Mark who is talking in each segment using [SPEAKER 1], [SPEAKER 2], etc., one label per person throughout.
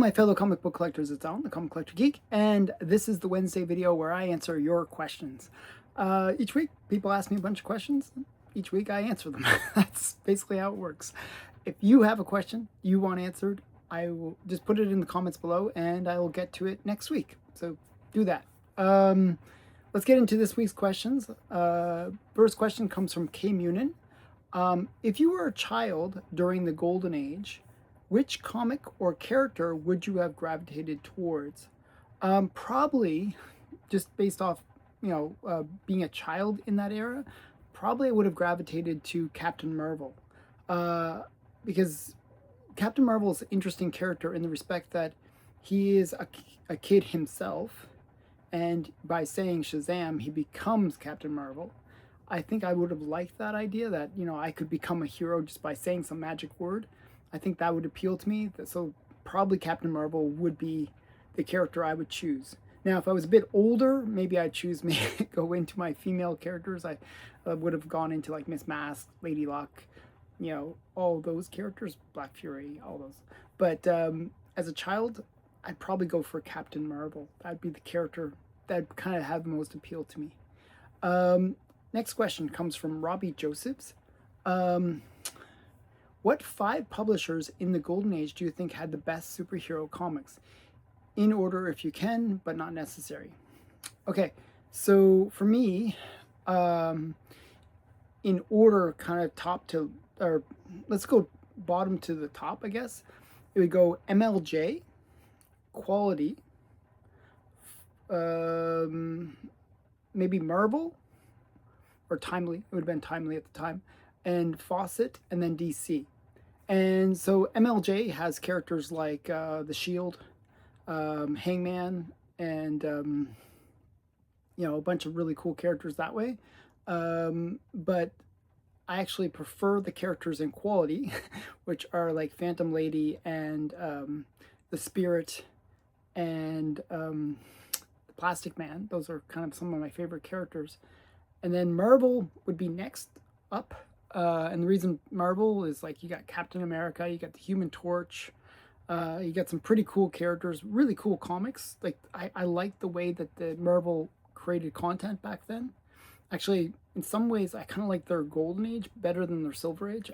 [SPEAKER 1] my fellow comic book collectors, it's Alan, the Comic Collector Geek, and this is the Wednesday video where I answer your questions. Each week, people ask me a bunch of questions. Each week, I answer them. That's basically how it works. If you have a question you want answered, I will just put it in the comments below, and I will get to it next week. So do that. Let's get into this week's questions. First question comes from K. Munin. If you were a child during the Golden Age, which comic or character would you have gravitated towards? Probably, just based off, being a child in that era, probably I would have gravitated to Captain Marvel. Because Captain Marvel is an interesting character in the respect that he is a kid himself, and by saying Shazam, he becomes Captain Marvel. I think I would have liked that idea that, I could become a hero just by saying some magic word. I think that would appeal to me. So probably Captain Marvel would be the character I would choose. Now, if I was a bit older, maybe I'd choose go into my female characters. I would have gone into like Miss Mask, Lady Luck, all those characters, Black Fury, all those. But as a child, I'd probably go for Captain Marvel. That'd be the character that kind of had the most appeal to me. Next question comes from Robbie Josephs. What 5 publishers in the Golden Age do you think had the best superhero comics? In order if you can, but not necessary. Okay, so for me, in order kind of top to, or let's go bottom to the top, I guess. It would go MLJ, Quality, maybe Marvel, or Timely. It would have been Timely at the time. And Fawcett, and then DC. And so MLJ has characters like the Shield, Hangman, and a bunch of really cool characters that way. But I actually prefer the characters in Quality, which are like Phantom Lady and the Spirit and the Plastic Man. Those are kind of some of my favorite characters. And then Marvel would be next up. And the reason Marvel is like you got Captain America, you got the Human Torch, you got some pretty cool characters, really cool comics. Like I like the way that the Marvel created content back then. Actually, in some ways, I kind of like their Golden Age better than their Silver Age.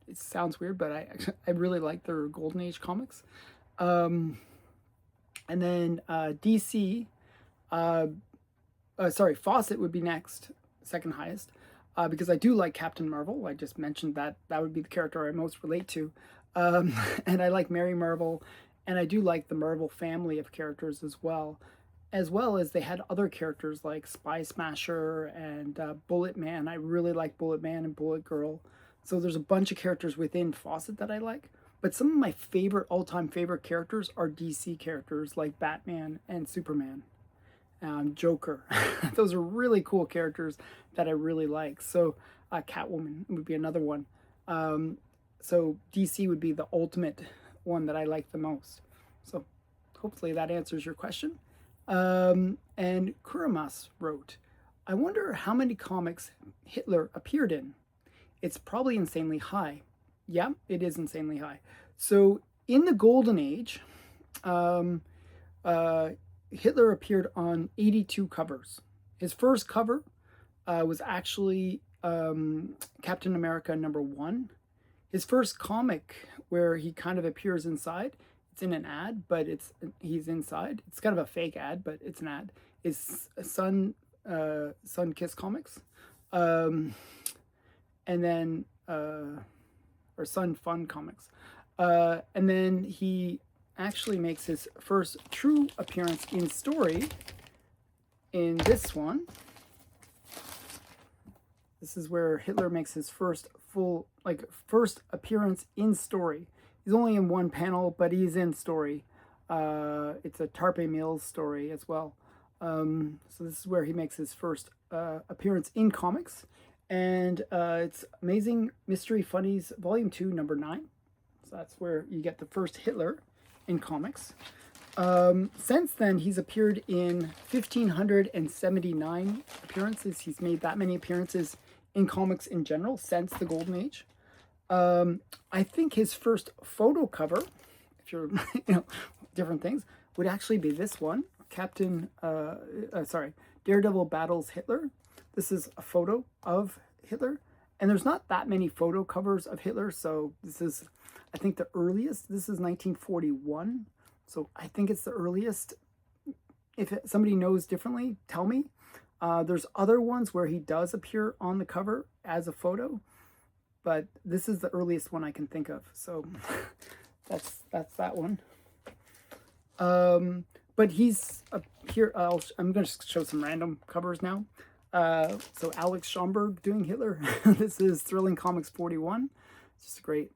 [SPEAKER 1] It sounds weird, but I really like their Golden Age comics. And then DC, Fawcett would be next, second highest. Because I do like Captain Marvel. I just mentioned that would be the character I most relate to. And I like Mary Marvel, and I do like the Marvel family of characters as well as they had other characters like Spy Smasher and Bullet Man. I really like Bullet Man and Bullet Girl. So there's a bunch of characters within Fawcett that I like. But some of my all-time favorite characters are DC characters like Batman and Superman. Joker. Those are really cool characters that I really like. So Catwoman would be another one. So DC would be the ultimate one that I like the most. So hopefully that answers your question. And Kuramas wrote, I wonder how many comics Hitler appeared in. It's probably insanely high. Yeah, it is insanely high. So in the Golden Age, Hitler appeared on 82 covers. His first cover was actually Captain America #1. His first comic where he kind of appears inside, it's in an ad, but he's inside. It's kind of a fake ad, but it's an ad. Is Sun Kiss Comics, and then or Sun Fun Comics, and then he actually makes his first true appearance in story in this one. This is where Hitler makes his first first appearance in story. He's only in one panel, but he's in story. It's a Tarpe Mills story as well. So this is where he makes his first appearance in comics. And it's Amazing Mystery Funnies Volume 2, number 9. So that's where you get the first Hitler in comics. Since then, he's appeared in 1,579 appearances. He's made that many appearances in comics in general since the Golden Age. I think his first photo cover, if you're, different things, would actually be this one, Daredevil Battles Hitler. This is a photo of Hitler, and there's not that many photo covers of Hitler, so this is, I think, the earliest. This is 1941, so I think it's the earliest. If somebody knows differently, tell me. There's other ones where he does appear on the cover as a photo, but this is the earliest one I can think of. So that's that one. But he's here. I'm going to show some random covers now. So Alex Schomburg doing Hitler. This is Thrilling Comics 41. It's just a great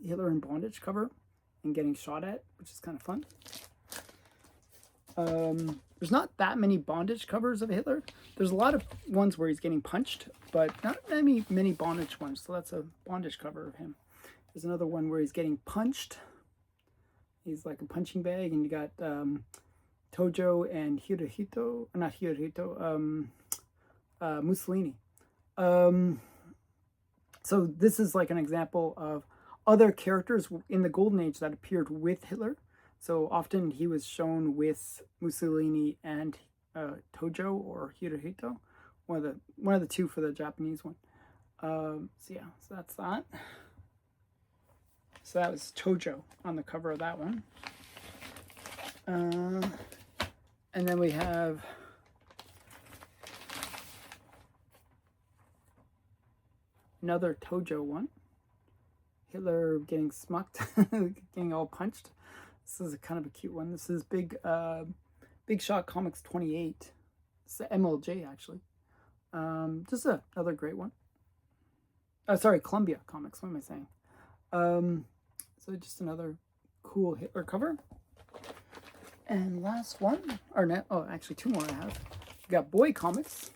[SPEAKER 1] Hitler in bondage cover and getting shot at, which is kind of fun. There's not that many bondage covers of Hitler. There's a lot of ones where he's getting punched, but not many bondage ones. So that's a bondage cover of him. There's another one where he's getting punched. He's like a punching bag, and you got Tojo and Mussolini. So this is like an example of other characters in the Golden Age that appeared with Hitler. So often he was shown with Mussolini and Tojo or Hirohito, one of the two for the Japanese one. So that's that. So that was Tojo on the cover of that one. And then we have another Tojo one. Hitler getting smucked, getting all punched. This is kind of a cute one. This is Big Shot Comics 28. It's the MLJ, actually. Just another great one. Oh, sorry, Columbia Comics. What am I saying? So just another cool Hitler cover. And last one, actually two more I have. We got Boy Comics.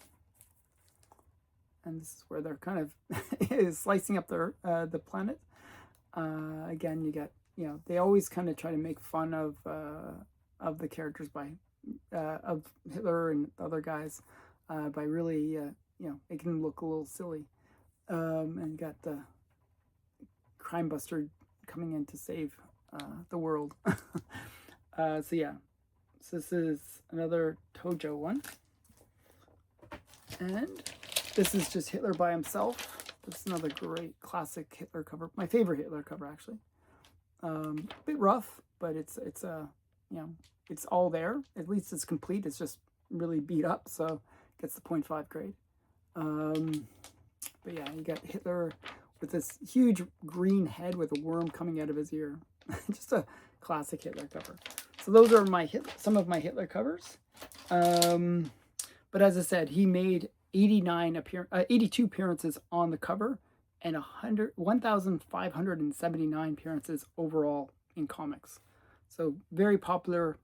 [SPEAKER 1] And this is where they're kind of slicing up the planet. Again, you got, they always kind of try to make fun of the characters of Hitler and other guys by really, making them look a little silly. And you got the crime buster coming in to save the world. So this is another Tojo one. And this is just Hitler by himself. This is another great classic Hitler cover. My favorite Hitler cover, actually. A bit rough, but it's all there. At least it's complete. It's just really beat up, so gets the 0.5 grade. But yeah, you got Hitler with this huge green head with a worm coming out of his ear. Just a classic Hitler cover. So those are some of my Hitler covers. But as I said, he made 82 appearances on the cover and 1,579 appearances overall in comics. So very popular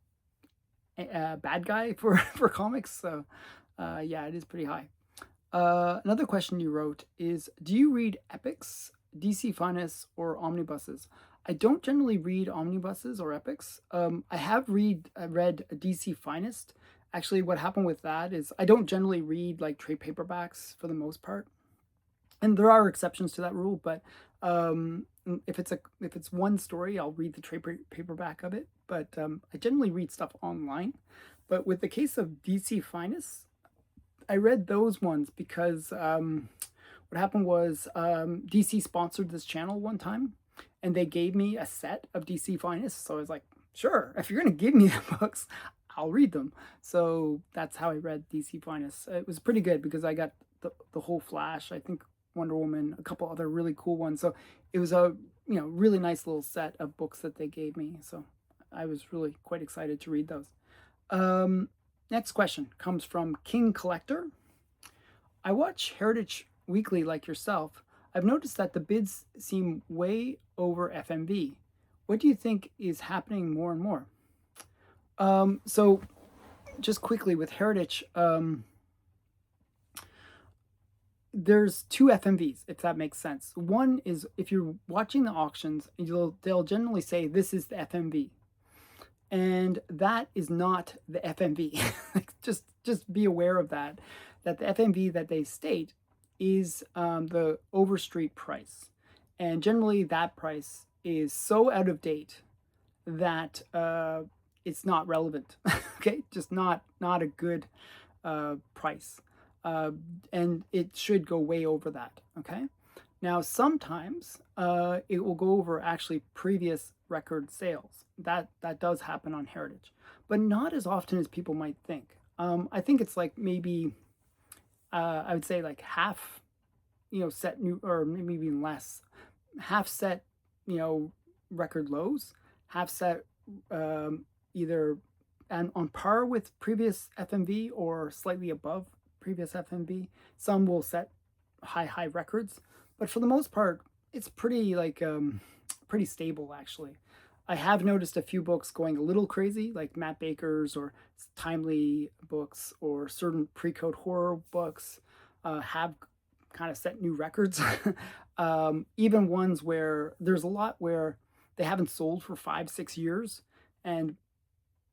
[SPEAKER 1] bad guy for comics. So it is pretty high. Another question you wrote is, do you read epics, DC Finest, or omnibuses? I don't generally read omnibuses or epics. I have read DC Finest. Actually, what happened with that is I don't generally read like trade paperbacks for the most part, and there are exceptions to that rule. But if it's one story, I'll read the trade paperback of it. But I generally read stuff online. But with the case of DC Finest, I read those ones because what happened was DC sponsored this channel one time, and they gave me a set of DC Finest. So I was like, sure, if you're going to give me the books, I'll read them. So that's how I read DC Finest. It was pretty good because I got the whole Flash, I think Wonder Woman, a couple other really cool ones. So it was a really nice little set of books that they gave me. So I was really quite excited to read those. Next question comes from King Collector. I watch Heritage Weekly like yourself. I've noticed that the bids seem way over FMV. What do you think is happening more and more? So just quickly with Heritage, there's two FMVs, if that makes sense. One is if you're watching the auctions, they'll generally say this is the FMV. And that is not the FMV. just be aware of that the FMV that they state is the overstreet price. And generally that price is so out of date that it's not relevant. Okay, just not a good price, uh, and it should go way over that. Okay, now sometimes it will go over actually previous record sales. That does happen on Heritage, but not as often as people might think. I think it's like maybe I would say like half, set new, or maybe even less, half set, record lows, half set either and on par with previous FMV or slightly above previous FMV. Some will set high records, but for the most part, it's pretty like pretty stable actually. I have noticed a few books going a little crazy, like Matt Baker's or Timely books or certain pre-code horror books have kind of set new records. Even ones where there's a lot where they haven't sold for 5-6 years, and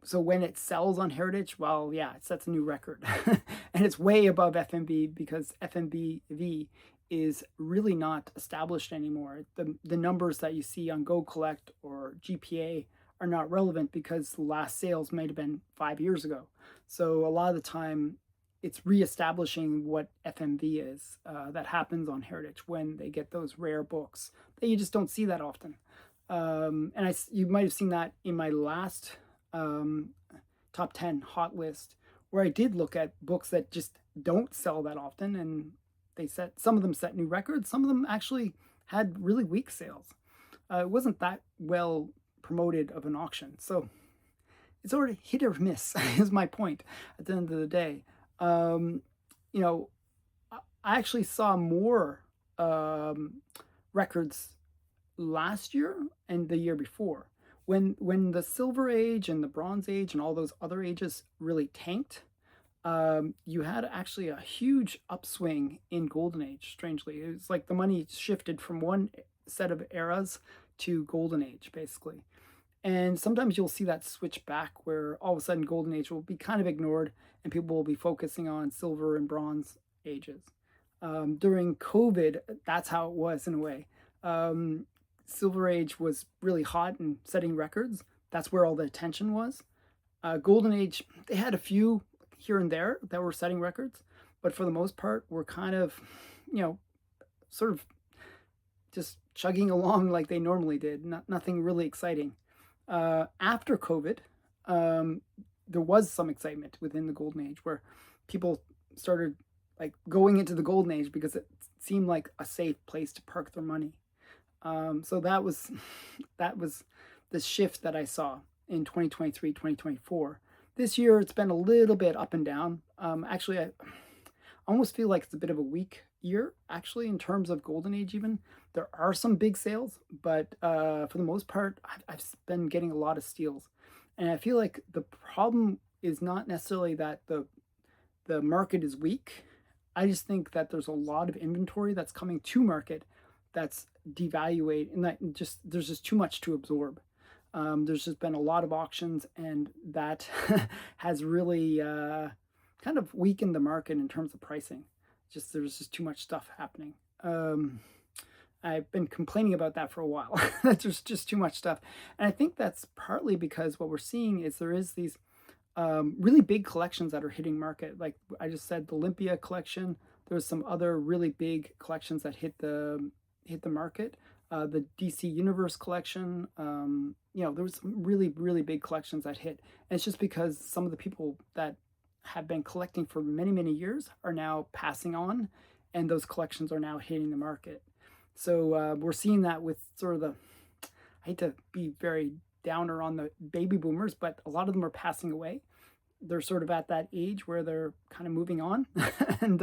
[SPEAKER 1] so when it sells on Heritage, well, yeah, it sets a new record, and it's way above FMV because FMV is really not established anymore. The numbers that you see on Go Collect or GPA are not relevant because the last sales might have been 5 years ago. So a lot of the time, it's reestablishing what FMV is. That happens on Heritage when they get those rare books that you just don't see that often. And you might have seen that in my last top 10 hot list, where I did look at books that just don't sell that often, and some of them set new records, some of them actually had really weak sales. It wasn't that well promoted of an auction, so it's sort of hit or miss is my point at the end of the day. You know, I actually saw more records last year and the year before. When the Silver Age and the Bronze Age and all those other ages really tanked, you had actually a huge upswing in Golden Age, strangely. It was like the money shifted from one set of eras to Golden Age, basically. And sometimes you'll see that switch back where all of a sudden Golden Age will be kind of ignored and people will be focusing on Silver and Bronze ages. During COVID, that's how it was in a way. Silver Age was really hot and setting records. That's where all the attention was. Golden Age, they had a few here and there that were setting records, but for the most part, were kind of, sort of just chugging along like they normally did. Nothing really exciting. After COVID, there was some excitement within the Golden Age where people started like going into the Golden Age because it seemed like a safe place to park their money. So that was the shift that I saw in 2023, 2024. This year, it's been a little bit up and down. Actually, I almost feel like it's a bit of a weak year, actually, in terms of Golden Age even. There are some big sales, but for the most part, I've been getting a lot of steals. And I feel like the problem is not necessarily that the market is weak. I just think that there's a lot of inventory that's coming to market that's devaluate, and there's just too much to absorb. There's just been a lot of auctions, and that has really kind of weakened the market in terms of pricing. There's just too much stuff happening. I've been complaining about that for a while. There's just too much stuff, and I think that's partly because what we're seeing is there is these really big collections that are hitting market. Like I just said, the Olympia collection. There's some other really big collections that hit the market. The DC Universe collection, there was some really big collections that hit. And it's just because some of the people that have been collecting for many years are now passing on, and those collections are now hitting the market. So we're seeing that with sort of I hate to be very downer on the baby boomers, but a lot of them are passing away. They're sort of at that age where they're kind of moving on, and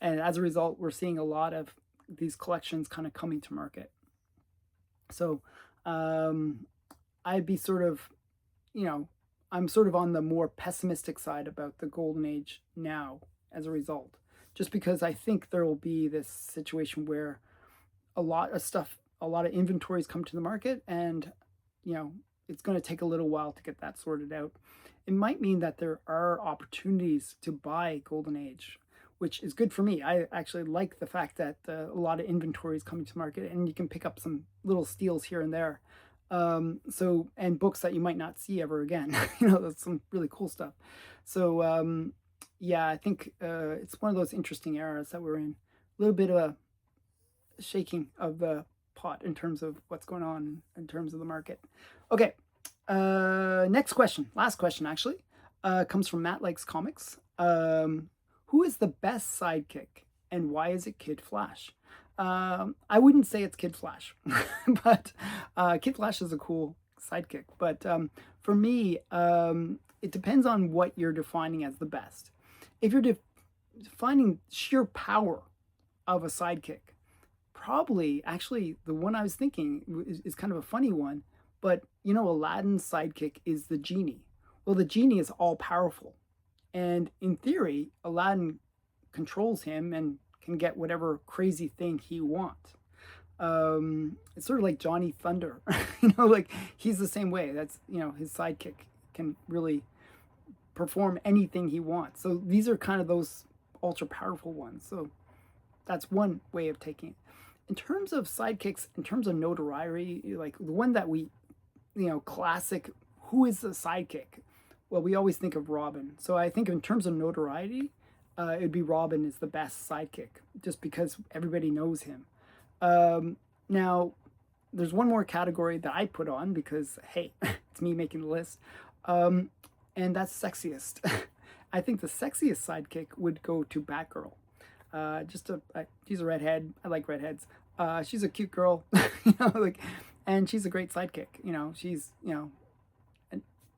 [SPEAKER 1] as a result, we're seeing a lot of these collections kind of coming to market. So I'd be sort of, I'm sort of on the more pessimistic side about the Golden Age now as a result, just because I think there will be this situation where a lot of inventories come to the market, and it's going to take a little while to get that sorted out. It might mean that there are opportunities to buy Golden Age which is good for me. I actually like the fact that a lot of inventory is coming to market, and you can pick up some little steals here and there. And books that you might not see ever again. That's some really cool stuff. So yeah, I think it's one of those interesting eras that we're in. A little bit of a shaking of the pot in terms of what's going on in terms of the market. Okay, next question, last question actually, comes from Matt Likes Comics. Who is the best sidekick and why is it Kid Flash? I wouldn't say it's Kid Flash, but Kid Flash is a cool sidekick. But for me, it depends on what you're defining as the best. If you're defining sheer power of a sidekick, probably actually the one I was thinking is kind of a funny one, but Aladdin's sidekick is the genie. Well, the genie is all powerful, and in theory, Aladdin controls him and can get whatever crazy thing he wants. It's sort of like Johnny Thunder, like he's the same way. That's his sidekick can really perform anything he wants. So these are kind of those ultra powerful ones. So that's one way of taking it. In terms of sidekicks, in terms of notoriety, like the one that we, classic, who is the sidekick? Well, we always think of Robin. So I think in terms of notoriety, it'd be Robin is the best sidekick, just because everybody knows him. Now, there's one more category that I put on because, hey, it's me making the list, and that's sexiest. I think the sexiest sidekick would go to Batgirl. She's a redhead. I like redheads. She's a cute girl, and she's a great sidekick. She's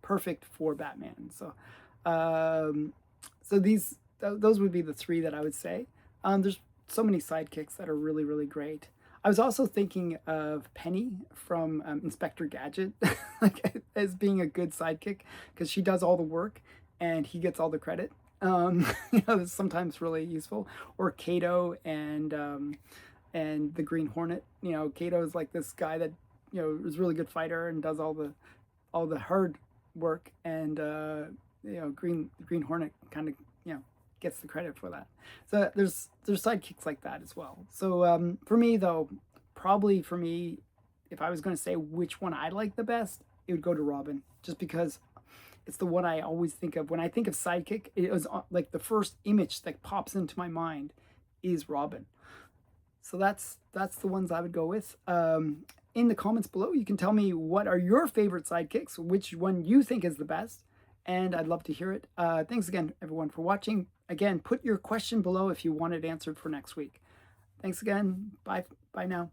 [SPEAKER 1] perfect for Batman. So, those would be the three that I would say. There's so many sidekicks that are really, really great. I was also thinking of Penny from Inspector Gadget, as being a good sidekick because she does all the work and he gets all the credit. That's sometimes really useful. Or Kato and the Green Hornet. Kato is like this guy that is a really good fighter and does all the hard work, and Green Hornet kind of gets the credit for that. So there's sidekicks like that as well. So for me though, probably for me, if I was going to say which one I like the best, it would go to Robin, just because it's the one I always think of when I think of sidekick. It was like the first image that pops into my mind is Robin. So that's the ones I would go with. In the comments below, you can tell me what are your favorite sidekicks, which one you think is the best, and I'd love to hear it. Thanks again, everyone, for watching. Again, put your question below if you want it answered for next week. Thanks again. Bye now.